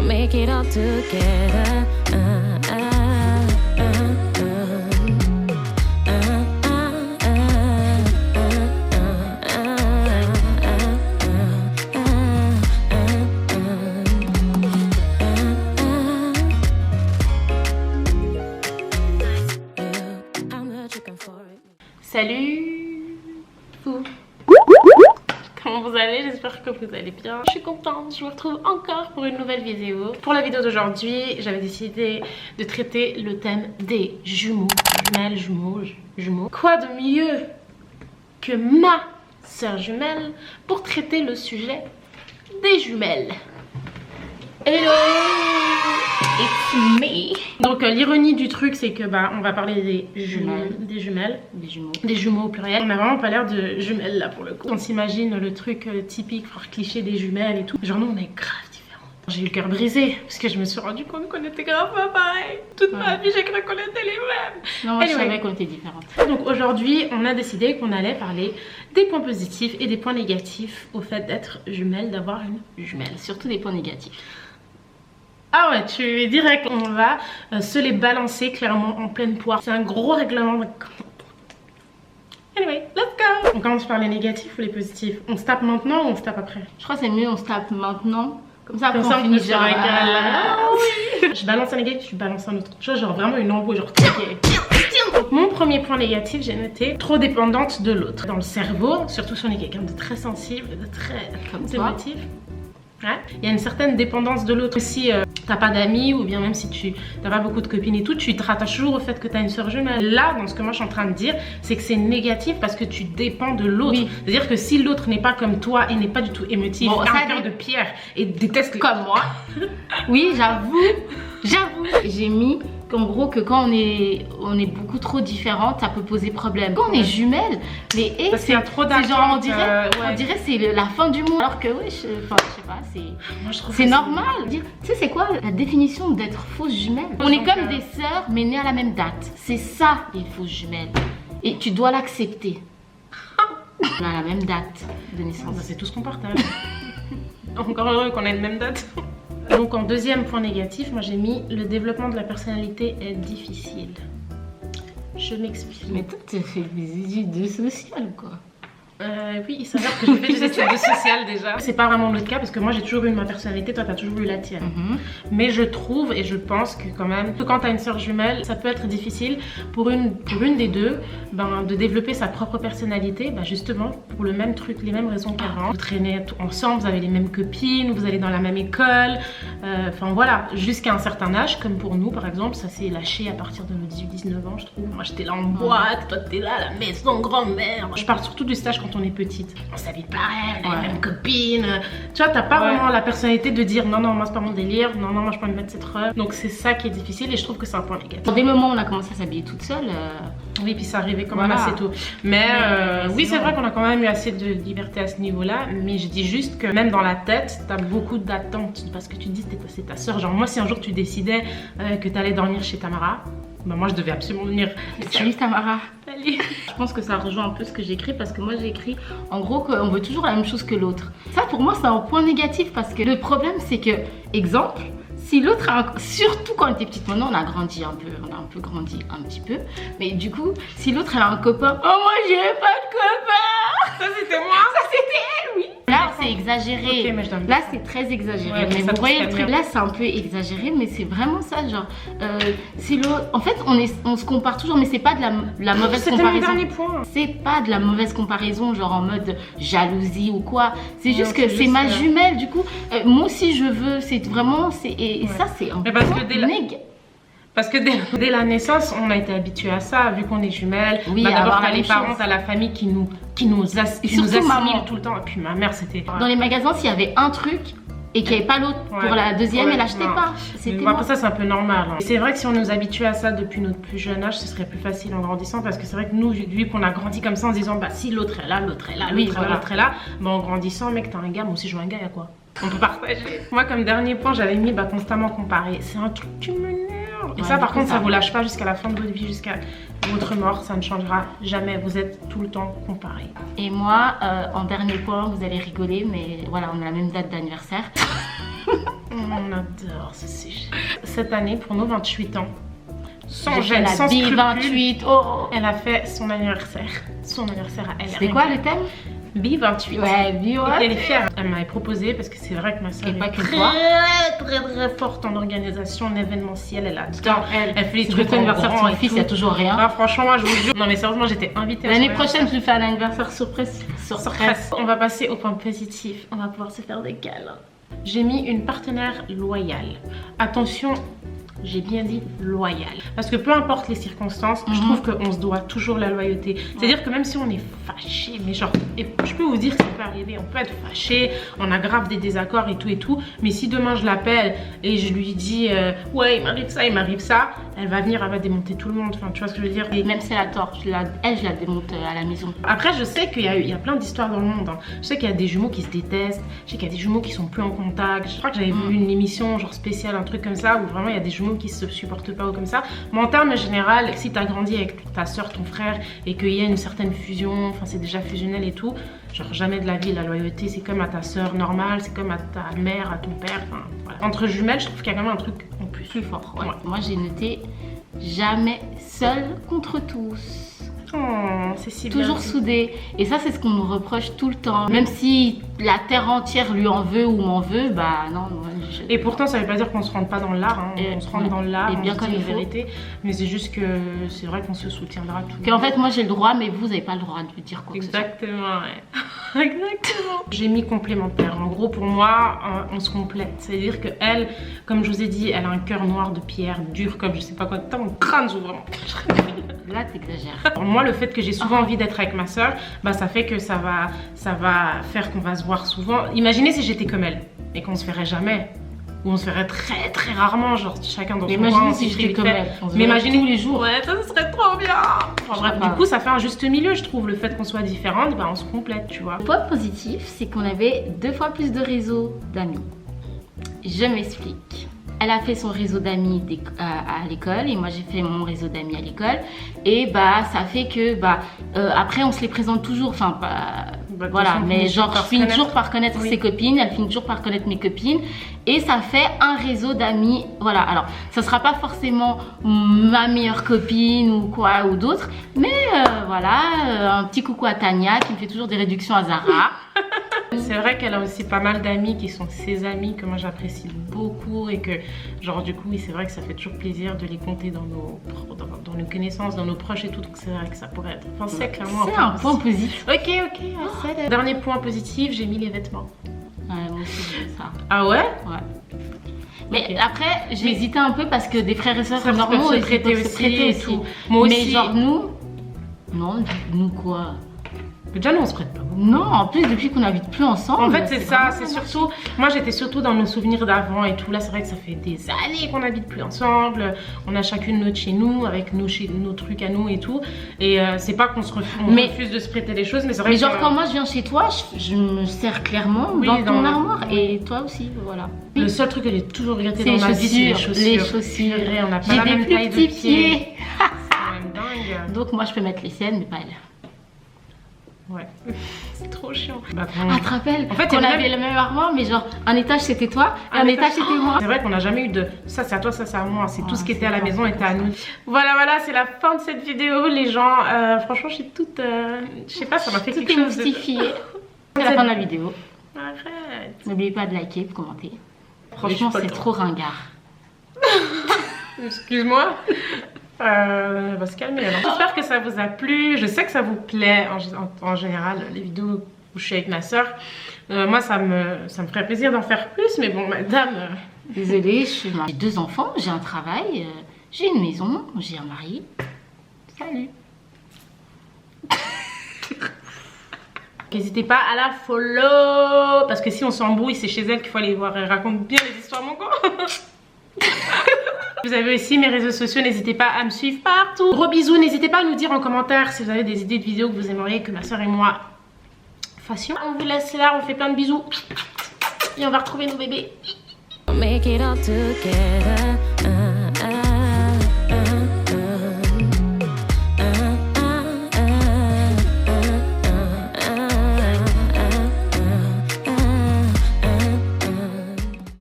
make it all together. Salut vous. Comment vous allez? J'espère que vous allez bien. Je suis contente, je vous retrouve encore pour une nouvelle vidéo. Pour la vidéo d'aujourd'hui, j'avais décidé de traiter le thème des jumeaux. Jumelles, jumeaux. Quoi de mieux que ma sœur jumelle pour traiter le sujet des jumelles? Hello, it's me. Donc l'ironie du truc, c'est que on va parler des jumelles, des jumeaux au pluriel. On a vraiment pas l'air de jumelles là pour le coup. On s'imagine le truc typique, cliché des jumelles et tout. Genre nous on est grave différentes. J'ai eu le cœur brisé parce que je me suis rendu compte qu'on était grave pas pareil. Toute ma vie j'ai cru qu'on était les mêmes. Non, moi je savais qu'on était différentes. Donc aujourd'hui on a décidé qu'on allait parler des points positifs et des points négatifs au fait d'être jumelle, d'avoir une jumelle. Surtout des points négatifs. Ah ouais, tu es direct, on va se les balancer clairement en pleine poire. C'est un gros règlement. Anyway, let's go. On commence par les négatifs ou les positifs? On se tape maintenant ou on se tape après? Je crois que c'est mieux on se tape maintenant. Comme ça, après on finit sur un oui. Je balance un négatif, je balance un autre. Genre vraiment une embrouille, genre Donc, mon premier point négatif, j'ai noté trop dépendante de l'autre. Dans le cerveau, surtout si on est quelqu'un de très sensible, de très émotif. Ouais. Il y a une certaine dépendance de l'autre. Si t'as pas d'amis ou bien même si tu n'as pas beaucoup de copines et tout, tu te rattaches toujours au fait que t'as une soeur jumelle. Là, dans ce que moi je suis en train de dire, c'est que c'est négatif parce que tu dépends de l'autre. Oui. C'est-à-dire que si l'autre n'est pas comme toi et n'est pas du tout émotif, a un cœur de pierre et déteste comme moi. Oui, j'avoue. J'ai mis qu'en gros que quand on est beaucoup trop différentes, ça peut poser problème. Quand on est jumelles, mais parce qu'il y a trop d'attentes, genre on dirait c'est la fin du monde. Alors que ouais, je sais pas, c'est normal. Tu sais c'est quoi la définition d'être fausse jumelle? On est comme des sœurs mais nées à la même date. C'est ça les fausses jumelles. Et tu dois l'accepter. On a la même date de naissance. C'est tout ce qu'on partage. Encore heureux qu'on ait une même date. Donc en deuxième point négatif, moi j'ai mis le développement de la personnalité est difficile. Je m'explique. Mais toi tu as fait des études sociales quoi. Oui, il s'avère que j'ai fait des études de social déjà. C'est pas vraiment notre cas parce que moi j'ai toujours eu ma personnalité, toi t'as toujours eu la tienne. Mais je trouve et je pense que quand même, quand t'as une soeur jumelle, ça peut être difficile pour une des deux de développer sa propre personnalité, justement pour le même truc, les mêmes raisons qu'avant. Vous traînez ensemble, vous avez les mêmes copines, vous allez dans la même école, enfin voilà, jusqu'à un certain âge, comme pour nous par exemple, ça s'est lâché à partir de nos 18-19 ans je trouve. Moi j'étais là en boîte, toi t'es là à la maison, grand-mère. Je parle surtout du stage quand on est petite, on s'habille pareil, on a les mêmes copines, tu vois, t'as pas vraiment la personnalité de dire non moi c'est pas mon délire, non moi je peux me mettre cette robe, donc c'est ça qui est difficile et je trouve que c'est un point négatif. Dès le moment où on a commencé à s'habiller toute seule, oui, puis ça arrivait quand même assez tôt, mais oui c'est vrai qu'on a quand même eu assez de liberté à ce niveau là, mais je dis juste que même dans la tête t'as beaucoup d'attentes parce que tu te dis c'est ta soeur, genre moi si un jour tu décidais que t'allais dormir chez Tamara, moi je devais absolument venir. Salut Tamara. Salut. Je pense que ça rejoint un peu ce que j'écris parce que moi j'écris en gros qu'on veut toujours la même chose que l'autre. Ça pour moi c'est un point négatif parce que le problème c'est que, exemple, si l'autre a surtout quand on était petite, maintenant on a grandi un peu, on a un peu grandi un petit peu, mais du coup si l'autre elle a un copain, oh moi j'ai pas de copain. Ça c'était moi. Ça c'était elle, oui. Là c'est exagéré, okay, mais je donne là c'est très exagéré, ouais, mais vous voyez le truc, là c'est un peu exagéré, mais c'est vraiment ça, genre si l'autre, en fait on se compare toujours, mais c'est pas de la mauvaise comparaison. C'était mon dernier point. C'est pas de la mauvaise comparaison, genre en mode jalousie ou quoi, c'est juste que c'est ma jumelle, du coup moi aussi je veux, c'est vraiment, et ça c'est un peu parce que dès la naissance, on a été habitué à ça, vu qu'on est jumelles. Oui, d'abord t'as les parents, t'as la famille qui nous assimile tout le temps. Et puis ma mère c'était... Dans les magasins, s'il y avait un truc et qu'il n'y avait pas l'autre pour la deuxième, elle n'achetait pas. Après ça c'est un peu normal. C'est vrai que si on nous habituait à ça depuis notre plus jeune âge, ce serait plus facile en grandissant. Parce que c'est vrai que nous, vu qu'on a grandi comme ça en se disant si l'autre est là, l'autre est là, l'autre est là, en grandissant, mec t'as un gars, moi aussi je veux un gars, y'a quoi? On peut partager. Moi comme dernier point j'avais mis constamment comparer. C'est un truc qui me... Et ça par contre ça vous lâche pas jusqu'à la fin de votre vie, jusqu'à votre mort, ça ne changera jamais, vous êtes tout le temps comparés. Et moi en dernier point, vous allez rigoler mais voilà, on a la même date d'anniversaire. On adore ce sujet. Cette année, pour nos 28 ans, sans J'ai gêne, fait sans la scrupule, 28. Oh. elle a fait son anniversaire. Son anniversaire à elle. C'était quoi le thème? B28. Ouais, bio. Et elle est fière. Elle m'avait proposé parce que c'est vrai que ma soeur Et est pas que très, toi. très forte en organisation, en événementiel. Elle adore. Elle fait les C'est trucs le anniversaire de en son grand et fils, il tout. n'y a toujours rien. Ah, franchement, moi je vous jure. Non mais sérieusement, j'étais invitée à L'année son prochaine, je lui fais un anniversaire surprise. surprise. On va passer au point positif. On va pouvoir se faire des câlins. J'ai mis une partenaire loyale. Attention, j'ai bien dit loyale. Parce que peu importe les circonstances, je trouve qu'on se doit toujours la loyauté. C'est-à-dire que même si on est fâché, mais genre, et je peux vous dire que ça peut arriver, on peut être fâché, on a grave des désaccords et tout, mais si demain je l'appelle et je lui dis ouais, il m'arrive ça, elle va venir, elle va démonter tout le monde. Enfin, tu vois ce que je veux dire? Et même si elle a tort, je la démonte à la maison. Après, je sais qu'il y a plein d'histoires dans le monde. Hein. Je sais qu'il y a des jumeaux qui se détestent. Je sais qu'il y a des jumeaux qui sont plus en contact. Je crois que j'avais vu une émission genre spéciale, un truc comme ça, où vraiment il y a des jumeaux qui se supportent pas ou comme ça. Mais en termes général, si tu as grandi avec ta soeur, ton frère, et qu'il y a une certaine fusion, enfin c'est déjà fusionnel et tout, genre jamais de la vie, la loyauté, c'est comme à ta soeur normale, c'est comme à ta mère, à ton père. Enfin, voilà. Entre jumelles, je trouve qu'il y a quand même un truc en plus. Plus fort, ouais. Ouais. Moi, j'ai noté jamais seul contre tous. Oh, c'est si bien Toujours dit. soudés. Et ça, c'est ce qu'on nous reproche tout le temps. Même si la terre entière lui en veut ou m'en veut, bah non. Et pourtant, ça veut pas dire qu'on se rentre pas dans l'art. Hein. Et On se rentre dans l'art, et on bien se comme dit il la faut. vérité. Mais c'est juste que c'est vrai qu'on se soutiendra tout. Qu'en fait, moi, j'ai le droit, mais vous n'avez pas le droit de lui dire quoi que ce soit. Exactement, ouais. Exactement. J'ai mis complémentaire. En gros, pour moi, on se complète. C'est-à-dire que elle, comme je vous ai dit, elle a un cœur noir de pierre, dur comme je sais pas quoi. Putain, mon crâne s'ouvre vraiment. Là, t'exagères. Alors, moi, le fait que j'ai souvent envie d'être avec ma soeur, bah ça fait que ça va faire qu'on va se voir souvent. Imaginez si j'étais comme elle et qu'on se verrait jamais. Ou on se verrait très très rarement, genre chacun dans son coin. Imaginez on si s'écrit j'étais vite comme fait. elle. On se Mais verrait imaginez tous les jours. Ouais, ça serait trop bien. Enfin, bref, du coup, ça fait un juste milieu, je trouve. Le fait qu'on soit différentes, bah on se complète, tu vois. Le point positif, c'est qu'on avait 2 fois plus de réseaux d'amis. Je m'explique. Elle a fait son réseau d'amis à l'école et moi j'ai fait mon réseau d'amis à l'école. Et bah ça fait que après on se les présente toujours, enfin pas Bah, voilà, façon, mais genre je finis toujours connaître. par connaître Oui. ses copines, elle finit toujours par connaître mes copines et ça fait un réseau d'amis. Voilà, alors ça sera pas forcément ma meilleure copine ou quoi ou d'autres, mais voilà, un petit coucou à Tania qui me fait toujours des réductions à Zara. C'est vrai qu'elle a aussi pas mal d'amis qui sont ses amis que moi j'apprécie beaucoup et que genre du coup oui c'est vrai que ça fait toujours plaisir de les compter dans nos connaissances, dans nos proches et tout, donc c'est vrai que ça pourrait être, enfin c'est clairement C'est un point positif. Ok, ouais, dernier point positif, j'ai mis les vêtements. Ouais, moi aussi j'ai ça. Ah ouais? Ouais. Mais Ok. après, j'ai hésité un peu parce que des frères et sœurs Ça normaux, peut se ils prêter peuvent se aussi prêter et aussi. tout. Moi Mais aussi. genre nous, non, nous quoi? Déjà nous on se prête pas beaucoup. Non, en plus depuis qu'on n'habite plus ensemble. En fait c'est ça, vraiment c'est dommage. surtout, moi j'étais surtout dans nos souvenirs d'avant et tout, là c'est vrai que ça fait des années qu'on n'habite plus ensemble, on a chacune notre chez nous, avec nos trucs à nous et tout, et c'est pas qu'on refuse de se prêter les choses, mais c'est vrai Mais que... genre quand moi je viens chez toi, je me sers clairement Oui, dans ton dans le- armoire oui. et toi aussi, voilà. Le seul truc que j'ai toujours regretté C'est dans ma vie, c'est les chaussures, chaussures. les chaussures. Purée, on n'a pas J'ai la des même plus taille de petits pied. pieds. C'est quand même dingue. Donc moi je peux mettre les siennes, mais pas elle. Ouais, c'est trop chiant. Bah, Ah, tu te rappelles En fait, on il y a avait même- le même armoire, mais genre un étage c'était toi, un étage c'était moi. C'est vrai qu'on n'a jamais eu de ça c'est à toi, ça c'est à moi, c'est Ah, tout ce qui c'est était à la pas maison comme était à ça. nous. Voilà, c'est la fin de cette vidéo les gens. Franchement je suis toute, je sais pas, ça m'a fait Tout quelque est chose de... mystifié. C'est la fin de la vidéo. Arrête. N'oubliez pas de liker, de commenter. Mais Franchement, je suis pas c'est le trop ringard. Excuse-moi. On va se calmer alors. J'espère que ça vous a plu. Je sais que ça vous plaît en général les vidéos où je suis avec ma soeur. Moi ça me ferait plaisir d'en faire plus, mais bon madame. Désolée, j'ai 2 enfants, j'ai un travail, j'ai une maison, j'ai un mari. Salut. N'hésitez pas à la follow parce que si on s'embrouille c'est chez elle qu'il faut aller voir. Elle raconte bien les histoires mon con. Vous avez aussi mes réseaux sociaux, n'hésitez pas à me suivre partout. Gros bisous, n'hésitez pas à nous dire en commentaire si vous avez des idées de vidéos que vous aimeriez que ma soeur et moi fassions. On vous laisse là, on fait plein de bisous et on va retrouver nos bébés. Make it all together.